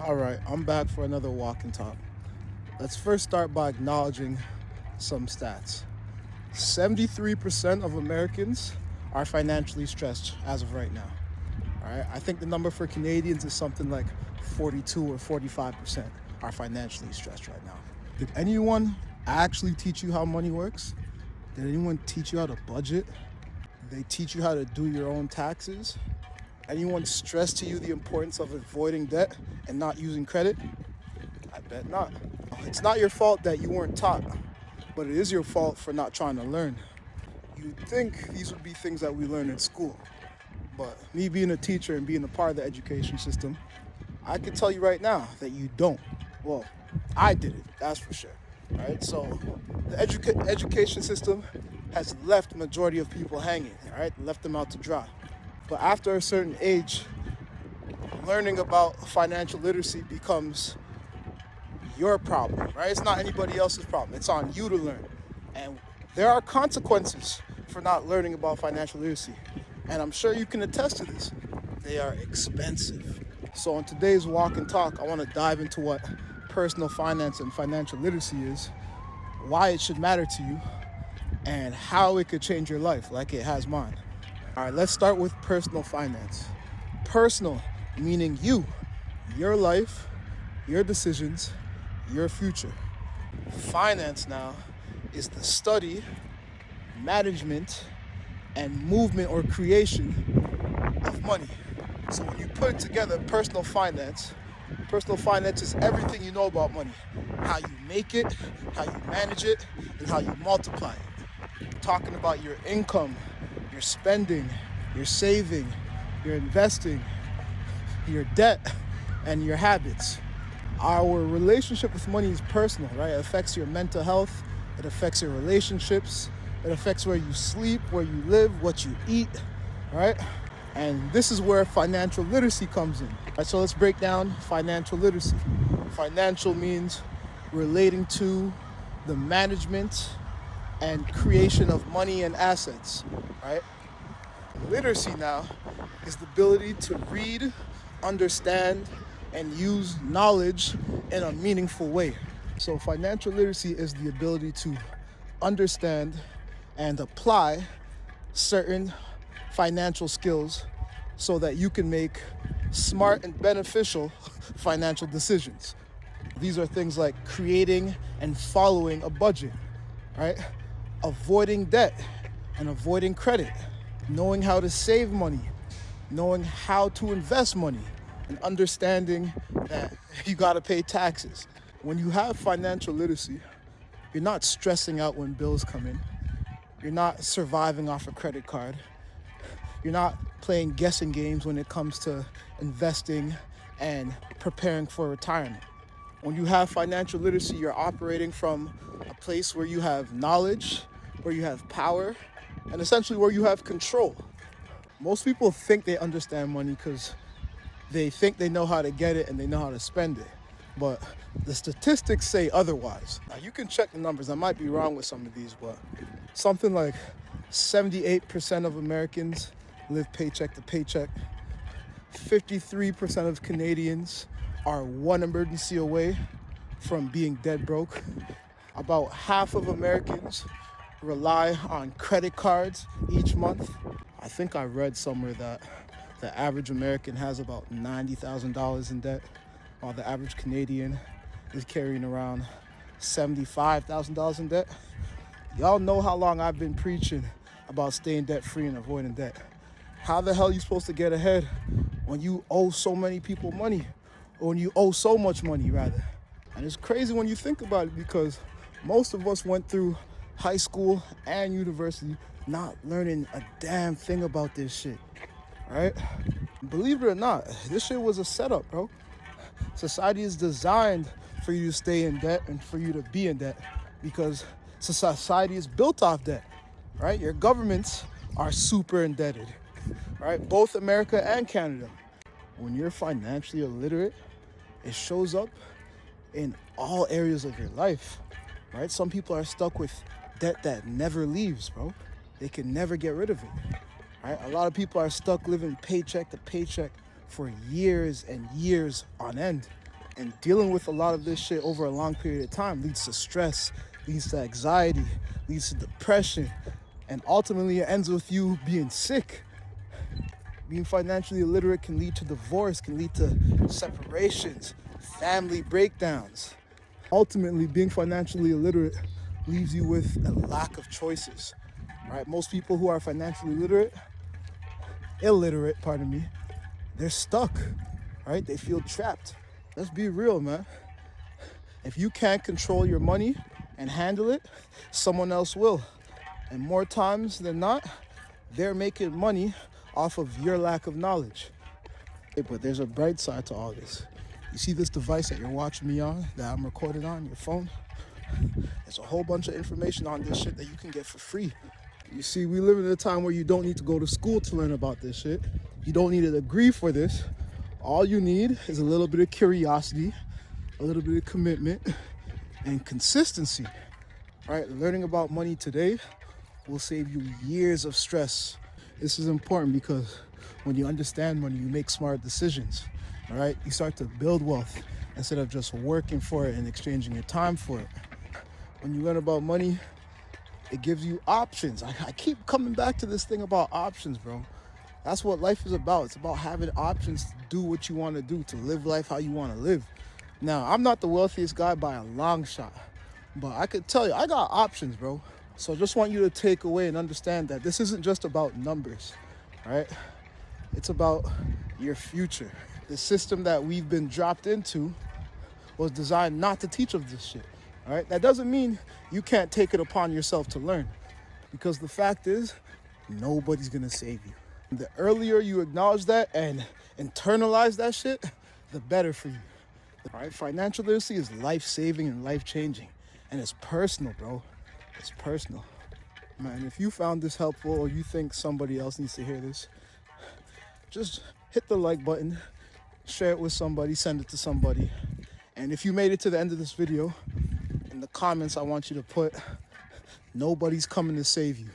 All right, I'm back for another walk and talk. Let's first start by acknowledging some stats. 73% of Americans are financially stressed as of right now. All right, I think the number for Canadians is something like 42 or 45% are financially stressed right now. Did anyone actually teach you how money works? Did anyone teach you how to budget? Did they teach you how to do your own taxes? Anyone stress to you the importance of avoiding debt and not using credit? I bet not. It's not your fault that you weren't taught, but it is your fault for not trying to learn. You'd think these would be things that we learn in school, but me being a teacher and being a part of the education system, I can tell you right now that you don't. Well, I did it, that's for sure. Right? So the education system has left the majority of people hanging, all right? Left them out to dry. But after a certain age, learning about financial literacy becomes your problem, right? It's not anybody else's problem. It's on you to learn. And there are consequences for not learning about financial literacy. And I'm sure you can attest to this. They are expensive. So in today's walk and talk, I want to dive into what personal finance and financial literacy is, why it should matter to you, and how it could change your life like it has mine. All right, let's start with personal finance. Personal, meaning you, your life, your decisions, your future. Finance now is the study, management, and movement or creation of money. So when you put it together, personal finance is everything you know about money. How you make it, how you manage it, and how you multiply it. Talking about your income, your spending, your saving, your investing, your debt, and your habits. Our relationship with money is personal, right? It affects your mental health, it affects your relationships, it affects where you sleep, where you live, what you eat, right? And this is where financial literacy comes in. Right, so let's break down financial literacy. Financial means relating to the management and creation of money and assets, right? Literacy now is the ability to read, understand, and use knowledge in a meaningful way. So financial literacy is the ability to understand and apply certain financial skills so that you can make smart and beneficial financial decisions. These are things like creating and following a budget, right? Avoiding debt and avoiding credit, knowing how to save money, knowing how to invest money, and understanding that you gotta pay taxes. When you have financial literacy, you're not stressing out when bills come in. You're not surviving off a credit card. You're not playing guessing games when it comes to investing and preparing for retirement. When you have financial literacy, you're operating from a place where you have knowledge, where you have power, and essentially where you have control. Most people think they understand money because they think they know how to get it and they know how to spend it. But the statistics say otherwise. Now you can check the numbers. I might be wrong with some of these, but something like 78% of Americans live paycheck to paycheck. 53% of Canadians are one emergency away from being dead broke. About half of Americans rely on credit cards each month. I think I read somewhere that the average American has about $90,000 in debt, while the average Canadian is carrying around $75,000 in debt. Y'all know how long I've been preaching about staying debt-free and avoiding debt. How the hell are you supposed to get ahead when you owe so many people money, or when you owe so much money, rather? And it's crazy when you think about it, because most of us went through high school and university not learning a damn thing about this shit, right? Believe it or not, this shit was a setup, bro. Society is designed for you to stay in debt and for you to be in debt because society is built off debt, right? Your governments are super indebted, right? Both America and Canada. When you're financially illiterate, it shows up in all areas of your life, right? Some people are stuck with debt that never leaves, bro. They can never get rid of it, right? A lot of people are stuck living paycheck to paycheck for years and years on end. And dealing with a lot of this shit over a long period of time leads to stress, leads to anxiety, leads to depression, and ultimately it ends with you being sick. Being financially illiterate can lead to divorce, can lead to separations, family breakdowns. Ultimately, being financially illiterate leaves you with a lack of choices. Right? Most people who are financially illiterate, they're stuck. Right? They feel trapped. Let's be real, man. If you can't control your money and handle it, someone else will. And more times than not, they're making money off of your lack of knowledge. But there's a bright side to all this. You see this device that you're watching me on, that I'm recording on, your phone? There's a whole bunch of information on this shit that you can get for free. You see, we live in a time where you don't need to go to school to learn about this shit. You don't need a degree for this. All you need is a little bit of curiosity, a little bit of commitment, and consistency. Right? Learning about money today will save you years of stress. This is important because when you understand money, you make smart decisions. All right? You start to build wealth instead of just working for it and exchanging your time for it. When you learn about money, it gives you options. I keep coming back to this thing about options, bro. That's what life is about. It's about having options to do what you want to do, to live life how you want to live. Now, I'm not the wealthiest guy by a long shot, but I could tell you, I got options, bro. So I just want you to take away and understand that this isn't just about numbers, right? It's about your future. The system that we've been dropped into was designed not to teach us this shit, all right? That doesn't mean you can't take it upon yourself to learn, because the fact is, nobody's gonna save you. The earlier you acknowledge that and internalize that shit, the better for you. All right, financial literacy is life-saving and life-changing, and it's personal, bro. It's personal. Man, if you found this helpful or you think somebody else needs to hear this, just hit the like button, share it with somebody, send it to somebody. And if you made it to the end of this video, in the comments, I want you to put, nobody's coming to save you.